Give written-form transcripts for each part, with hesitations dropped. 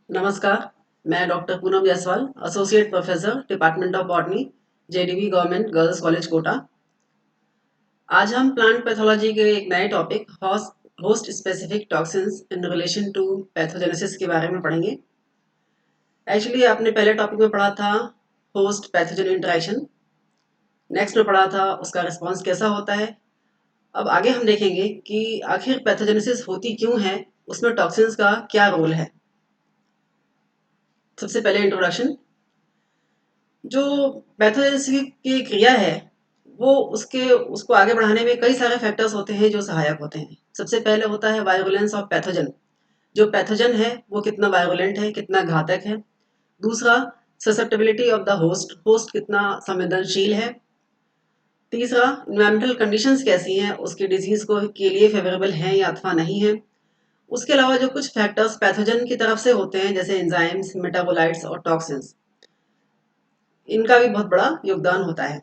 नमस्कार। मैं doctor Poonam Jaiswal, associate professor, department of botany, JDV government girls college Kota. आज हम प्लांट पैथोलॉजी के एक नए topic host specific toxins in relation to pathogenesis के बारे में पढ़ेंगे। एक्चुअली आपने पहले टॉपिक में पढ़ा था होस्ट पैथोजन इंटरेक्शन, नेक्स्ट में पढ़ा था उसका रिस्पॉन्स कैसा होता है। अब आगे हम देखेंगे कि आखिर पैथोजेनेसिस होती क्यों है, उसमें टॉक्सिन्स का क्या रोल है। सबसे पहले इंट्रोडक्शन। जो पैथोजेनेसिस की क्रिया है वो उसको आगे बढ़ाने में कई सारे फैक्टर्स होते हैं जो सहायक होते हैं। सबसे पहले होता है वायरुलेंस ऑफ पैथोजन। जो पैथोजन है वो कितना वायरुलेंट है, कितना घातक है। दूसरा, susceptibility of the host, host कितना संवेदनशील है। तीसरा, इन्वायरमेंटल कंडीशंस कैसी हैं, उसकी डिजीज को के लिए फेवरेबल हैं या अथवा नहीं है। उसके अलावा जो कुछ फैक्टर्स पैथोजन की तरफ से होते हैं जैसे एंजाइम्स, मेटाबोलाइट्स और टॉक्सिन्स, इनका भी बहुत बड़ा योगदान होता है।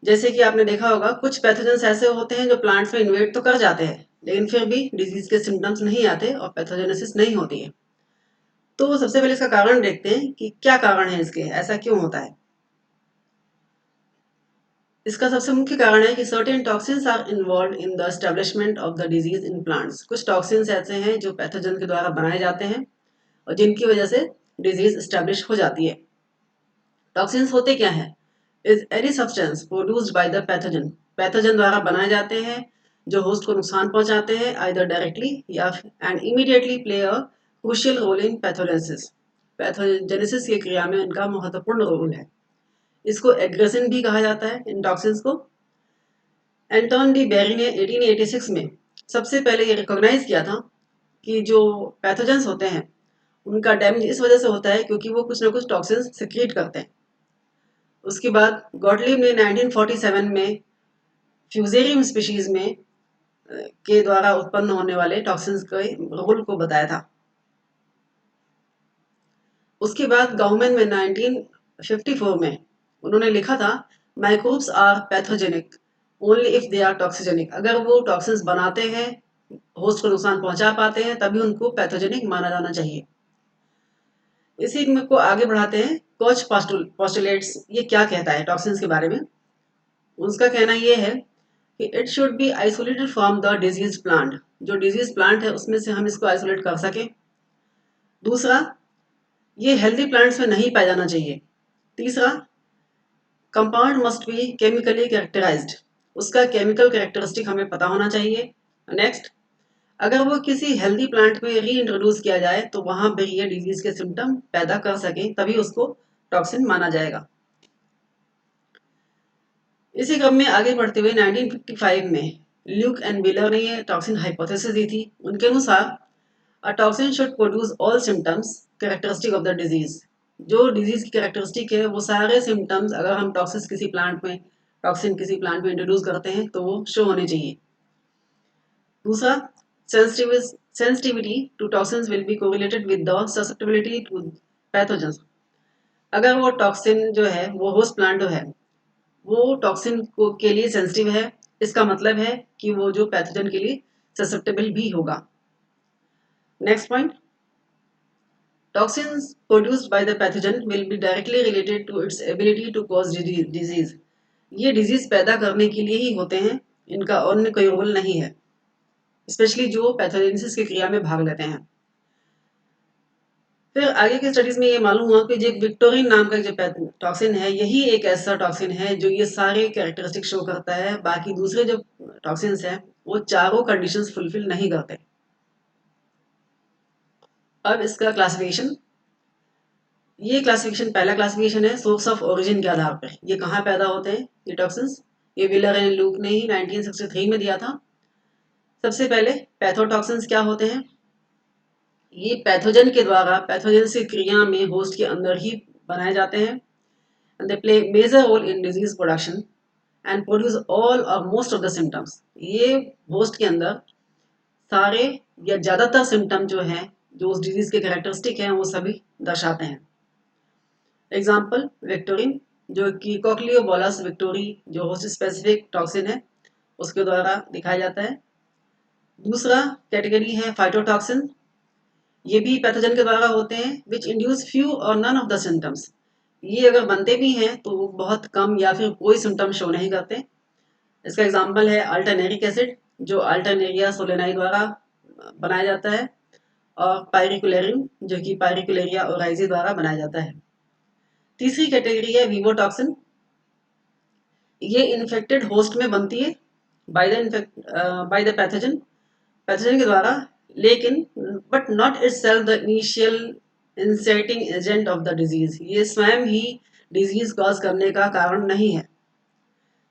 जैसे कि आपने देखा होगा कुछ पैथोजेंस ऐसे होते हैं जो प्लांट्स में इन्वेट तो कर जाते हैं लेकिन फिर भी डिजीज के सिम्टम्स नहीं आते और पैथोजेनेसिस नहीं होती है। तो सबसे पहले इसका कारण देखते हैं कि क्या कारण है इसके, ऐसा क्यों होता है। इसका सबसे मुख्य कारण है कि certain toxins are involved in the establishment of the disease in plants. कुछ टॉक्सिन्स ऐसे हैं जो पैथोजन के द्वारा बनाए जाते हैं और जिनकी वजह से डिजीज एस्टेब्लिश हो जाती है। टॉक्सिन्स होते क्या हैं? Is any substance produced by the pathogen, pathogen द्वारा बनाए जाते हैं जो होस्ट को नुकसान पहुंचाते हैं आइदर डायरेक्टली या and immediately play a crucial role in pathogenesis. Pathogenesis की क्रिया में इनका महत्वपूर्ण रोल है। इसको एग्रेसिन भी कहा जाता है इन टॉक्सिन्स को। एंटोन डी बेरी ने 1886 में सबसे पहले ये रिकॉग्नाइज किया था कि जो पैथोजेंस होते हैं उनका डैमेज इस वजह से होता है क्योंकि वो कुछ ना कुछ टॉक्सिन्स सिक्रीट करते हैं। उसके बाद गॉटलिब ने 1947 में फ्यूजेरियम स्पीशीज में के द्वारा उत्पन्न होने वाले टॉक्सिन्स के रोल को बताया था। उसके बाद गवर्नमेंट में 1954 में उन्होंने लिखा था microbes are pathogenic only if they are toxigenic. अगर वो टॉक्सिन्स बनाते हैं, होस्ट को नुकसान पहुंचा पाते हैं, तभी उनको पैथोजेनिक माना जाना चाहिए। इसी को आगे बढ़ाते हैं। कोच पोस्टुलेट्स ये क्या कहता है टॉक्सिन्स के बारे में। उसका कहना ये है कि it should be isolated from the disease plant. जो डिजीज प्लांट है उसमें से हम इसको आइसोलेट कर सकें। दूसरा, ये हेल्दी प्लांट्स में नहीं पाया जाना चाहिए। तीसरा, compound must be chemically characterised, उसका केमिकल कैरेक्टरिस्टिक हमें पता होना चाहिए। नेक्स्ट, अगर वो किसी हेल्दी प्लांट में री इंट्रोड्यूस किया जाए तो वहां पर ये डिजीज के सिम्टम पैदा कर सके, तभी उसको टॉक्सिन माना जाएगा। इसी क्रम में आगे बढ़ते हुए 1955 में ल्यूक एंड व्हीलर ने ये टॉक्सिन हाइपोथेसिस दी थी। उनके अनुसार a toxin should produce all symptoms characteristic of the disease. जो डिजीज की कैरेक्टरिस्टिक है वो सारे सिम्टम्स अगर हम टॉक्सिन किसी प्लांट में इंट्रोड्यूस करते हैं तो वो शो होने चाहिए। दूसरा, sensitivity to toxins will be correlated with the susceptibility to pathogens. अगर वो टॉक्सिन जो है वो होस्ट प्लांट जो है वो टॉक्सिन को के लिए सेंसिटिव है, इसका मतलब है कि वो जो पैथोजन के लिए ससेप्टेबल भी होगा। Next point, toxins produced by the pathogen will be directly related to its ability to cause disease. ये डिजीज पैदा करने के लिए ही होते हैं, इनका अन्य कोई रोल नहीं है, स्पेशली जो पैथोजेनेसिस की क्रिया में भाग लेते हैं। फिर आगे की स्टडीज में ये मालूम हुआ कि जो विक्टोरिन नाम का जो टॉक्सिन है यही एक ऐसा टॉक्सिन है जो ये सारे कैरेक्टरिस्टिक शो करता है। बाकी दूसरे जो टॉक्सिन्स हैं वो चारों कंडीशंस फुलफिल नहीं करते। अब इसका क्लासिफिकेशन, ये क्लासिफिकेशन पहला क्लासिफिकेशन है सोर्स ऑफ ओरिजिन के आधार पर। ये कहाँ पैदा होते हैं ये टॉक्सिन्स, ये व्हीलर एंड लूक ने ही 1963 में दिया था। सबसे पहले पैथोटॉक्सिन्स क्या होते हैं? ये पैथोजन के द्वारा पैथोजन से क्रिया में होस्ट के अंदर ही बनाए जाते हैं। And they play major role in disease production and produce all or most of the symptoms। ये होस्ट के अंदर सारे या ज़्यादातर सिम्टम जो हैं जो उस डिजीज के कैरेक्टरिस्टिक हैं वो सभी दर्शाते हैं। एग्जाम्पल विक्टोरिन, जो कि कॉक्लियोबोलस विक्टोरी जो होस्ट स्पेसिफिक टॉक्सिन है उसके द्वारा दिखाया जाता है। दूसरा कैटेगरी है फाइटोटॉक्सिन। ये भी पैथोजन के द्वारा होते हैं विच इंड्यूस फ्यू और नन ऑफ द सिम्टम्स। ये अगर बनते भी हैं तो वो बहुत कम या फिर कोई सिम्टम शो नहीं करते। इसका एग्जाम्पल है अल्टरनेरिक एसिड जो अल्टरनेरिया सोलेनाई द्वारा बनाया जाता है, और पायरिकुलेरिन जो कि पायरिकुलेरिया ओराइजी द्वारा बनाया जाता है। तीसरी कैटेगरी है विवोटॉक्सिन। ये इन्फेक्टेड होस्ट में बनती है बाय द पैथोजन, पैथोजन के द्वारा, लेकिन but not itself the initial inserting agent of the disease. ये स्वयं ही डिजीज कॉज करने का कारण नहीं है।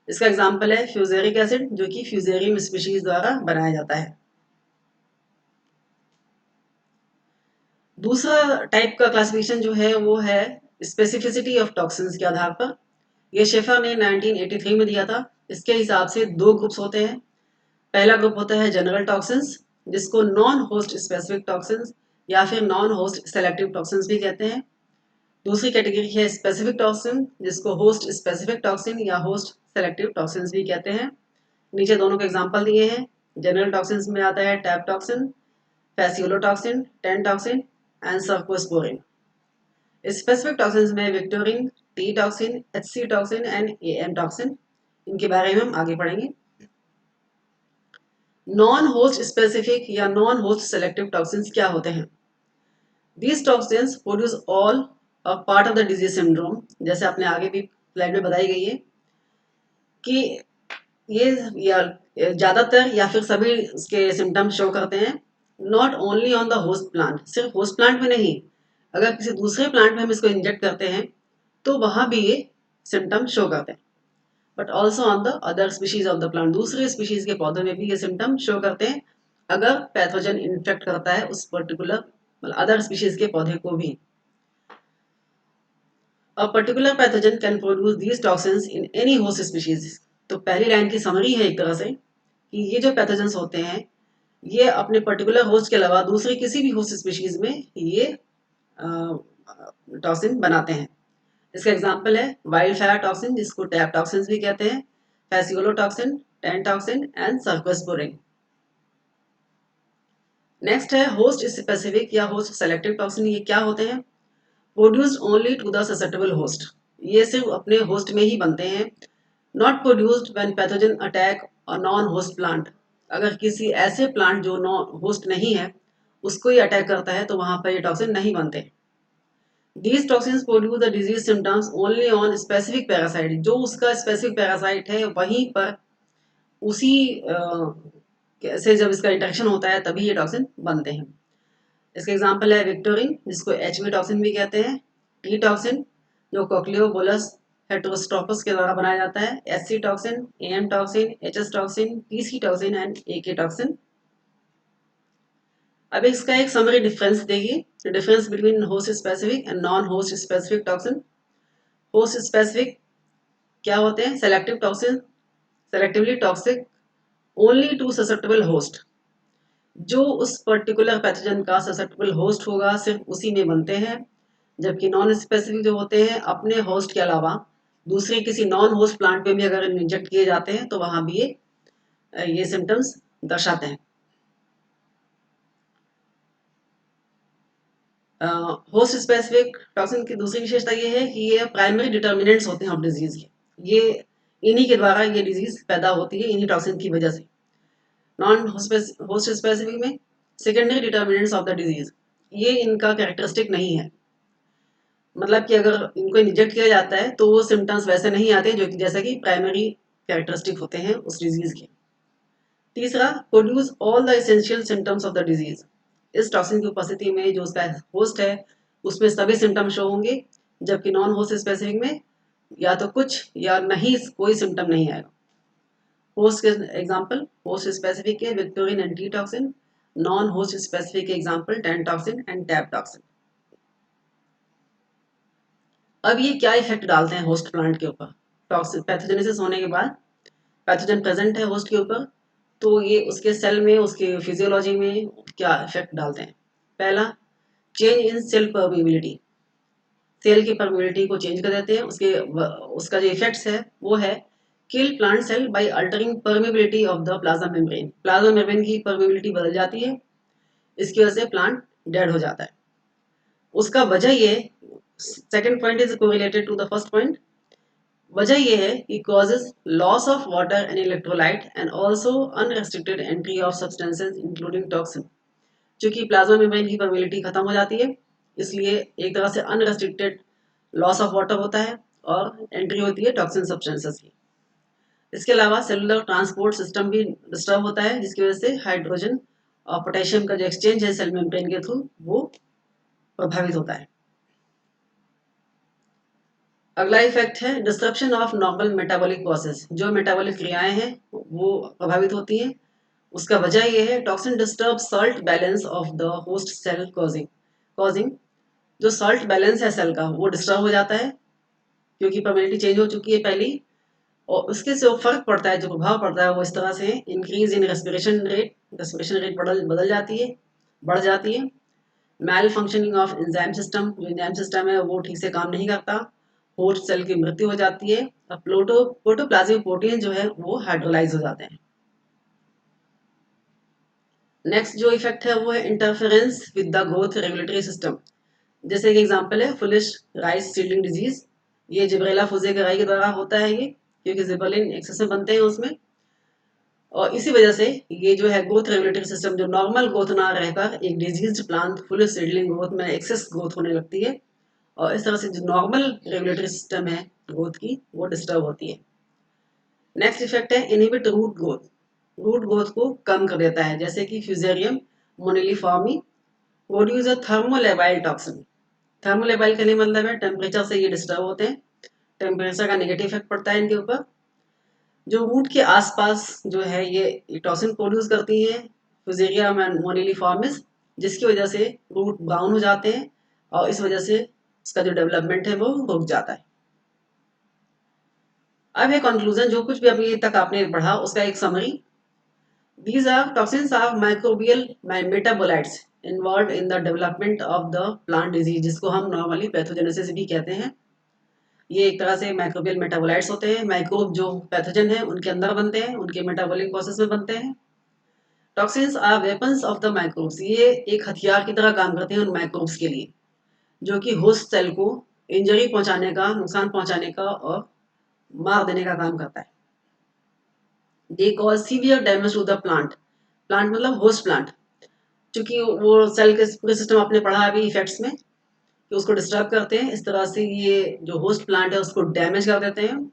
इसका एग्जाम्पल है फ्यूजेरिक एसिड जो कि फ्यूजेरियम स्पीशीज द्वारा बनाया जाता है। दूसरा टाइप का क्लासिफिकेशन जो है वो है स्पेसिफिसिटी ऑफ टॉक्सिन्स के आधार पर। ये शेफर ने 1983 में दिया था। इसके हिसाब से दो ग्रुप्स होते हैं। पहला ग्रुप होता है जनरल टॉक्सिन्स जिसको नॉन होस्ट स्पेसिफिक टॉक्सिन्स या फिर नॉन होस्ट सेलेक्टिव टॉक्सिन्स भी कहते हैं। दूसरी कैटेगरी है स्पेसिफिक टॉक्सिन जिसको होस्ट स्पेसिफिक टॉक्सिन या होस्ट सेलेक्टिव टॉक्सिन्स भी कहते हैं। नीचे दोनों के एग्जाम्पल दिए हैं। जनरल टॉक्सिन्स में आता है tabtoxin, phaseolotoxin, tentoxin and cercosporin. Specific toxins में victorin, T toxin, HC toxin and AM toxin. इनके बारे में हम आगे पढ़ेंगे। नॉन होस्ट स्पेसिफिक या नॉन होस्ट सेलेक्टिव टॉक्सिन्स क्या होते हैं? These toxins produce all a part of the disease syndrome। जैसे आपने आगे भी स्लाइड में बताई गई है कि ये या ज्यादातर या फिर सभी इसके सिम्टम्स शो करते हैं। Not only on the host plant, सिर्फ होस्ट प्लांट में नहीं, अगर किसी दूसरे प्लांट में हम इसको इंजेक्ट करते हैं तो वहां भी ये सिम्टम शो करते हैं। But also on the other species of the plant, दूसरे स्पीशीज के पौधों में भी ये सिम्टम शो करते हैं अगर पैथोजन इन्फेक्ट करता है उस पर्टिकुलर मतलब अदर स्पीशीज के पौधे को भी। A particular pathogen can produce these toxins in any host species। तो पहली लाइन की समरी है एक तरह से कि ये जो पैथोजेंस होते हैं ये अपने पर्टिकुलर होस्ट के अलावा दूसरी किसी भी होस्ट स्पीशीज में ये टॉक्सिन बनाते हैं। इसका एग्जांपल है वाइल्ड फायर टॉक्सिन जिसको टैप टॉक्सिन भी कहते हैं, phaseolotoxin, tentoxin and cercosporin. Next है होस्ट स्पेसिफिक या होस्ट सेलेक्टिव टॉक्सिन। ये क्या होते हैं? Produced only to the susceptible host. ये सिर्फ अपने होस्ट में ही बनते हैं। Not produced when pathogen attack a non host plant. अगर किसी ऐसे प्लांट जो नॉन होस्ट नहीं है उसको ही अटैक करता है तो वहां पर ये टॉक्सिन नहीं बनते। These toxins produce the disease symptoms only on specific parasite। जो उसका स्पेसिफिक पैरासाइट है वहीं पर उसी से जब इसका इंटरेक्शन होता है तभी ये टॉक्सिन बनते हैं। इसका एग्जांपल है विक्टोरिन जिसको एचवी टॉक्सिन भी कहते हैं, टी टॉक्सिन जो कोक्लियोबोलस हेटेरोस्ट्रोपस के द्वारा बनाया जाता है, SC toxin, AM toxin, HS toxin, TC toxin and AK toxin. अब इसका एक समरी डिफरेंस देगी, difference between host specific and non host specific toxin. Host specific क्या होते हैं? Selective toxin, selectively toxic only to susceptible host. जो उस particular pathogen का ससेप्टेबल होस्ट होगा सिर्फ उसी में बनते हैं। जबकि नॉन स्पेसिफिक जो होते हैं अपने होस्ट के अलावा दूसरे किसी नॉन होस्ट प्लांट पे भी अगर इंजेक्ट किए जाते हैं तो वहां भी ये सिम्टम्स दर्शाते हैं। होस्ट स्पेसिफिक टॉक्सिन की दूसरी विशेषता ये है कि ये प्राइमरी डिटर्मिनेंट्स होते हैं ऑफ डिजीज के। ये इन्हीं के द्वारा ये डिजीज पैदा होती है, इन्हीं टॉक्सिन की वजह से। नॉन होस्ट स्पेसिफिक में secondary determinants of the disease, ये इनका कैरेक्टरिस्टिक नहीं है। मतलब कि अगर इनको इंजेक्ट किया जाता है तो वो सिम्टम्स वैसे नहीं आते जो कि जैसा कि प्राइमरी कैरेक्टरिस्टिक होते हैं उस डिजीज के। तीसरा, produce all the essential symptoms of the disease. इस टॉक्सिन की उपस्थिति में जो उसका होस्ट है उसमें सभी सिम्टम शो होंगे, जबकि नॉन होस्ट स्पेसिफिक में या तो कुछ या नहीं, कोई सिम्टम नहीं आएगा। होस्ट के एग्जांपल होस्ट स्पेसिफिक के victorin and T toxin, non host specific के example tentoxin and tabtoxin. अब ये क्या इफेक्ट डालते हैं होस्ट प्लांट के ऊपर? टॉक्सिन पैथोजेनेसिस होने के बाद पैथोजन प्रेजेंट है होस्ट के ऊपर तो ये उसके सेल में उसके फिजियोलॉजी में क्या इफेक्ट डालते हैं? पहला, change in cell permeability. Cell की परमिबिलिटी को चेंज कर देते हैं। उसका जो इफेक्ट्स है वो है kill plant cell by altering permeability of the plasma membrane. Plasma membrane की परमिबिलिटी बदल जाती है, इसकी वजह से प्लांट डेड हो जाता है। उसका वजह ये, second point is correlated to the first point. वजह यह है कि causes loss of water and electrolyte and also unrestricted entry of substances including toxin। चूंकि प्लाज्मा मेम्ब्रेन की परमेबिलिटी खत्म हो जाती है, इसलिए एक तरह से अनरेस्ट्रिक्टेड लॉस ऑफ वाटर होता है और एंट्री होती है टॉक्सिन सब्सटेंसेस की। इसके अलावा सेलुलर ट्रांसपोर्ट सिस्टम भी डिस्टर्ब होता है, जिसकी वजह से हाइड्रोजन और पोटेशियम का जो एक्सचेंज है सेल मेम्ब्रेन के थ्रू वो प्रभावित होता है। अगला इफेक्ट है disruption of normal metabolic process. जो मेटाबॉलिक क्रियाएं हैं वो प्रभावित होती हैं। उसका वजह यह है toxin disturb salt balance of the host cell causing जो सॉल्ट बैलेंस है सेल का वो डिस्टर्ब हो जाता है, क्योंकि परमेबिलिटी चेंज हो चुकी है पहली। और उसके से फर्क पड़ता है, जो प्रभाव पड़ता है वो इस तरह से इंक्रीज इन रेस्पिरेशन रेट बदल जाती है, बढ़ जाती है। मैल फंक्शनिंग ऑफ एंजाइम सिस्टम, जो एंजाइम सिस्टम है वो ठीक से काम नहीं करता। होस्ट सेल की मृत्यु हो जाती है और प्रोटोप्लाज्मिक प्रोटीन जो है वो हाइड्रोलाइज हो जाते हैं। नेक्स्ट जो इफेक्ट है वो है interference with the growth regulatory system. जैसे एक एग्जांपल है फुलिश राइस सीडलिंग डिजीज। ये जिब्रेला फुजेगराई के द्वारा होता है ये, क्योंकि जिबरलिन एक्सेस में बनते हैं उसमें। और इसी वजह से ये जो है ग्रोथ रेगुलेटरी सिस्टम, जो नॉर्मल ग्रोथ ना रहकर एक disease plant full seedling growth में एक्सेस ग्रोथ होने लगती है, और इस तरह से जो नॉर्मल रेगुलेटरी सिस्टम है ग्रोथ की वो डिस्टर्ब होती है। नेक्स्ट इफेक्ट है इनहिबिट रूट ग्रोथ को कम कर देता है, जैसे कि Fusarium moniliforme produce a thermolabile toxin. Thermolabile का नहीं मतलब है टेम्परेचर से ये डिस्टर्ब होते हैं, टेम्परेचर का नेगेटिव इफेक्ट पड़ता है इनके ऊपर। जो रूट के आसपास जो है ये टॉक्सिन प्रोड्यूस करती है फ्यूजेरिया मोनिलिफॉर्मिस, जिसकी वजह से रूट ब्राउन हो जाते हैं और इस वजह से इसका जो डेवलपमेंट है वो रुक जाता है। अब है कंक्लूजन, जो कुछ भी अभी तक आपने पढ़ा उसका एक summary. These are toxins are microbial metabolites involved in the development of the plant disease, जिसको हम नॉर्मली पैथोजेनेसिस भी कहते हैं। ये एक तरह से माइक्रोबियल मेटाबोलाइट्स होते हैं। माइक्रोब जो पैथोजन है उनके अंदर बनते हैं, उनके मेटाबॉलिक प्रोसेस में बनते हैं। Toxins are weapons of the microbes. ये एक हथियार की तरह काम करते हैं उन माइक्रोब्स के लिए, जो कि होस्ट सेल को इंजरी पहुंचाने का, नुकसान पहुंचाने का और मार देने का काम करता है। They cause severe damage to the plant मतलब होस्ट प्लांट। चूंकि वो सेल के पूरे सिस्टम आपने पढ़ा अभी इफेक्ट्स में कि उसको डिस्टर्ब करते हैं, इस तरह से ये जो होस्ट प्लांट है उसको डैमेज कर देते हैं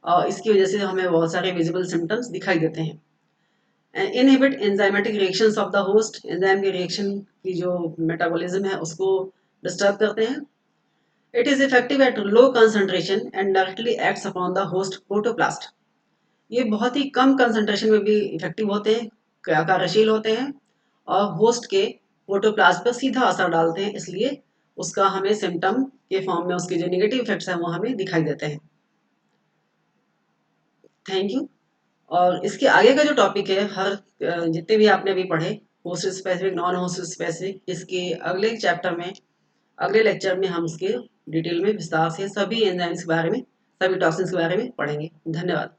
और इसकी वजह से हमें बहुत सारे विजिबल सिम्टम्स दिखाई देते हैं। Inhibit enzymatic reactions of the host. Enzyme के रिएक्शन की जो मेटाबॉलिज्म है उसको डिस्टर्ब करते हैं। It is effective at low concentration and directly acts upon the host protoplast. ये बहुत ही कम कंसंट्रेशन में भी इफेक्टिव होते हैं, कार्यशील होते हैं और होस्ट के प्रोटोप्लाज्म पर सीधा असर डालते हैं, इसलिए उसका हमें सिम्टम के फॉर्म में उसके जो नेगेटिव इफेक्ट्स हैं वो हमें दिखाई देते हैं। Thank you. और इसके आगे का जो टॉपिक है, हर जितने भी आपने अभी पढ़े host specific non host specific, इसके अगले चैप्टर में, अगले लेक्चर में हम इसके डिटेल में विस्तार से सभी एंजाइम्स के बारे में, सभी टॉक्सिन्स के बारे में पढ़ेंगे। धन्यवाद।